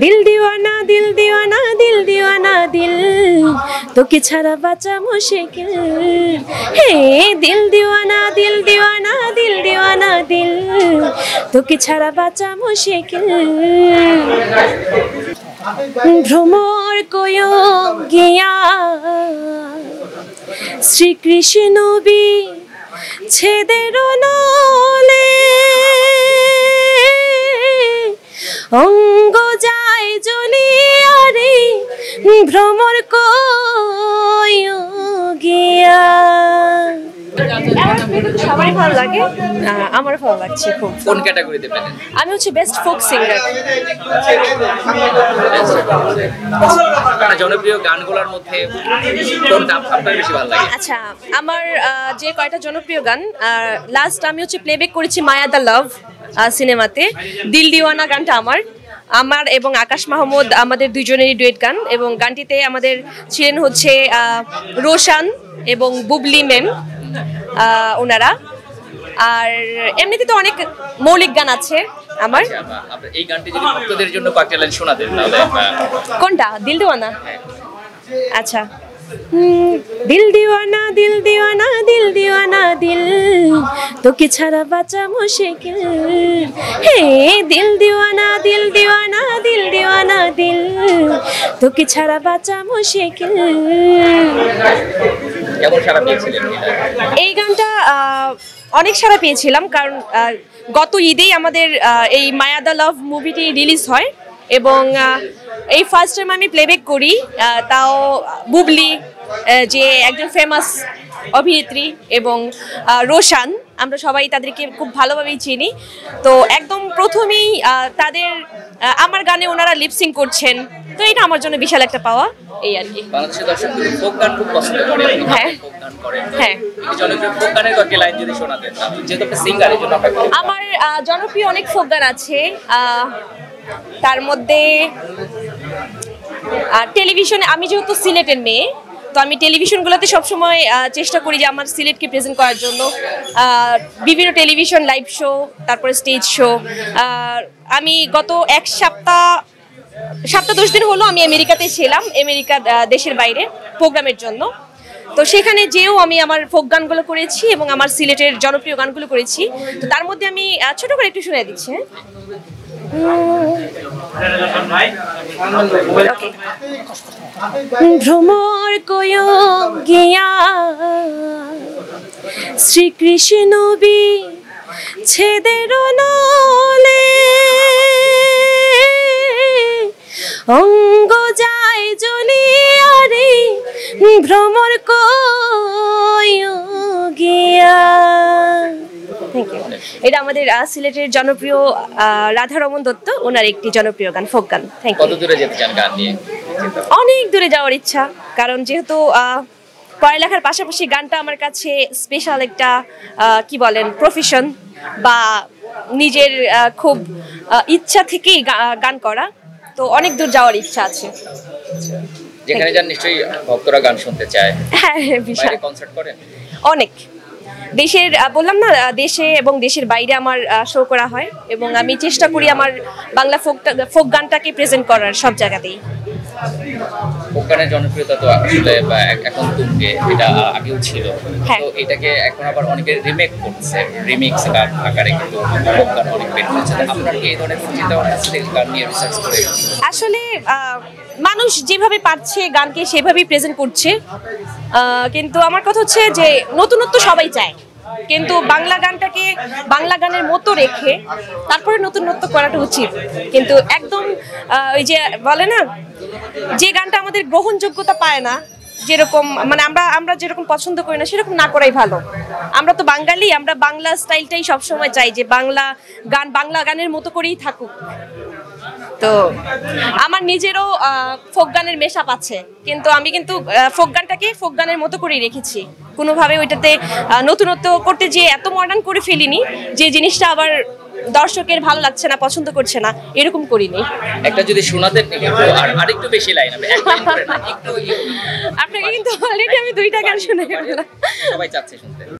দিল দিওয়ানা দিল দিওয়ানা দিল দিওয়ানা দিল তোকে ছাড়া বাঁচা মুশকিল হে দিল দিওয়ানা দিল দিওয়ানা দিল দিওয়ানা দিল তোকে ছাড়া বাঁচা মুশকিল ভ্রমর কয় গিয়া শ্রীকৃষ্ণ বি ছেদের নলে অঙ্গ যায় জ্বলিয়া রে ভ্রমর কয় গিয়া। সবাই ভালো লাগে, আমার ভালো লাগছে খুব। কোন ক্যাটাগরিতে পেলেন? আমি হচ্ছে বেস্ট ফোক সিঙ্গার। জনপ্রিয় গানগুলোর মধ্যে কোনটা আপনার বেশি ভালো লাগে? আচ্ছা, আমার যে কয়টা জনপ্রিয় গান, লাস্ট আমি হচ্ছে প্লেব্যাক করেছি মায়া দ্য লাভ সিনেমাতে। দিল দিওয়ানা গানটা আমার এবং আকাশ মাহমুদ, আমাদের দুজনেরই ডুয়েট গান, এবং গানটিতে আমাদের ছিলেন হচ্ছে রোশান এবং বুবলি ম্যাম ওনারা। আর এমনিতে তো অনেক মৌলিক গান আছে আমার। এই গানটি যদি ভক্তদের জন্য কয়েকটা লাইন শোনাতেন তাহলে। কোনটা? দিল দিওয়ানা? আচ্ছা, দিল দিওয়ানা দিল দিওয়ানা দিল দিওয়ানা দিল তোকে ছাড়া বাঁচা মুশকিল হে দিল দিওয়ানা দিল দিওয়ানা দিল দিওয়ানা দিল তোকে ছাড়া বাঁচা মুশকিল। কেমন সাড়া পেয়েছিলেন এই গানটা? অনেক সাড়া পেয়েছিলাম, কারণ গত ঈদেই আমাদের এই মায়া দ্য লাভ মুভিটি রিলিজ হয়, এবং এই ফার্স্ট টাইম আমি প্লেব্যাক করি, তাও বুবলি যে একজন ফেমাস অভিনেত্রী এবং রোশান, আমরা সবাই তাদেরকে খুব ভালোভাবেই চিনি। তো একদম প্রথমেই তাদের আমার গানে ওনারা লিপসিং করছেন, তো এটা আমার জন্য বিশাল একটা পাওয়া। এই আর কি। বাংলাদেশের দর্শকরা ফোক গান খুব পছন্দ করে। হ্যাঁ, ফোক গান করেন। হ্যাঁ। জনপ্রিয় ফোক গানের কয়েকটা লাইন যদি শোনাতেন, যেহেতু আপনি সিঙ্গার, এর জন্য আপনাকে। আমার জনপ্রিয় অনেক ফোক গান আছে, তার মধ্যে টেলিভিশনে, আমি যেহেতু সিলেটের মেয়ে, তো আমি টেলিভিশনগুলোতে সবসময় চেষ্টা করি যে আমার সিলেটকে প্রেজেন্ট করার জন্য। বিভিন্ন টেলিভিশন লাইভ শো, তারপরে স্টেজ শো। আমি গত এক সপ্তাহ 10 দিন হলো আমি আমেরিকাতে ছিলাম, আমেরিকার দেশের বাইরে প্রোগ্রামের জন্য। তো সেখানে যেও আমি আমার ফোক গানগুলো করেছি এবং আমার সিলেটের জনপ্রিয় গানগুলো করেছি। তো তার মধ্যে আমি ছোট করে একটু শুনে দিচ্ছি। ভ্রমর কয় গিয়া শ্রীকৃষ্ণ বি ছেদের নলে অঙ্গ যায় জ্বলিয়া রে ভ্রমর কয় গিয়া। এটা আমাদের সিলেটের জনপ্রিয় রাধারমন দত্ত, ওনার একটি জনপ্রিয় গান, ফোক গান। Thank you. কত দূরে যেতে চান গান নিয়ে? অনেক দূরে যাওয়ার ইচ্ছা, কারণ যেহেতু পড়ালেখার পাশাপাশি গানটা আমার কাছে স্পেশাল একটা কি বলেন প্রফেশন, বা নিজের খুব ইচ্ছা থেকেই গান করা। তো অনেক দূর যাওয়ার ইচ্ছা আছে। যেখানে যান নিশ্চয়ই ভক্তরা গান শুনতে চায়। হ্যাঁ, বিশাল। কনসার্ট করেন অনেক দেশের, বললাম না, দেশে এবং দেশের বাইরে আমার শো করা হয়, এবং আমি চেষ্টা করি আমার বাংলা ফোক গানটাকে প্রেজেন্ট করার সব জায়গাতেই। ফোক গানের জনপ্রিয়তা তো আসলে এখন তুঙ্গে, এটা আগেও ছিল। হ্যাঁ। তো এটাকে এখন আবার অনেকে রিমেক করছে, রিমিক্স গান আকারে কিন্তু ফোক গান অনেক বের হচ্ছে। আপনার কি এই ধরনের চিন্তা ভাবনা আছে গান নিয়ে রিসার্চ করে? আসলে মানুষ যেভাবে পারছে গানকে সেভাবেই প্রেজেন্ট করছে, কিন্তু আমার কথা হচ্ছে যে নতুনত্ব সবাই চায়, কিন্তু বাংলা গানটাকে বাংলা গানের মতো রেখে তারপরে নতুনত্ব করাটা উচিত। কিন্তু একদম ওই যে বলে না, যে গানটা আমাদের গ্রহণযোগ্যতা পায় না, যেরকম মানে আমরা যেরকম পছন্দ করি না সেরকম না করাই ভালো। আমরা তো বাঙালি, আমরা বাংলা স্টাইলটাই সবসময় চাই যে বাংলা গানের মতো করেই থাকুক। তো আমার নিজেরও ফোক গানের মেশআপ আছে, কিন্তু আমি ফোক গানটাকে ফোক গানের মতো করেই রেখেছি। কোনোভাবে ওইটাতে নতুনত্ব করতে যেয়ে এত মডার্ন করে ফেলিনি যে জিনিসটা আবার দর্শকের ভালো লাগছে না, পছন্দ করছে না, এরকম করিনি। একটা যদি শোনাতেন আর আরেকটু বেশি লাইন, আপনাকে কিন্তু অলরেডি আমি 2টা গান শুনে গেলাম। সবাই চাচ্ছে শুনতে।